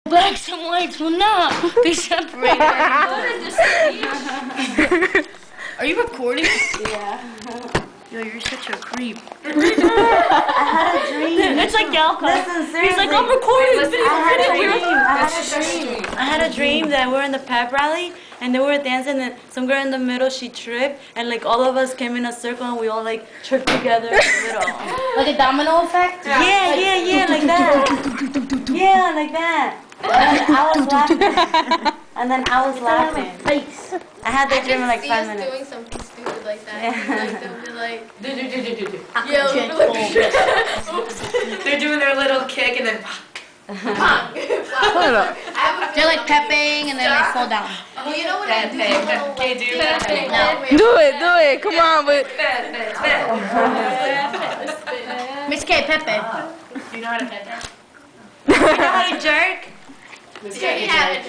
Blacks and whites will not be separated. Are you recording? Yeah. Yo, you're such a creep. I had a dream. It's like Galka. Listen, seriously. He's like, I'm recording. I had a dream that we were in the pep rally and they were dancing and some girl in the middle, she tripped and like all of us came in a circle and we all like tripped together in the middle. Like a domino effect? Yeah, like that. Yeah, like that. And then I was laughing. I had that dream in like 5 minutes. Doing something stupid like that. Like they'll be like, They're doing their little kick and then They're like pepping and then they fall down. well, you know what I do? Okay, do that. Do it. Come on, but Miss K, Pepe. You know how to pet her? You know how to jerk? Yeah,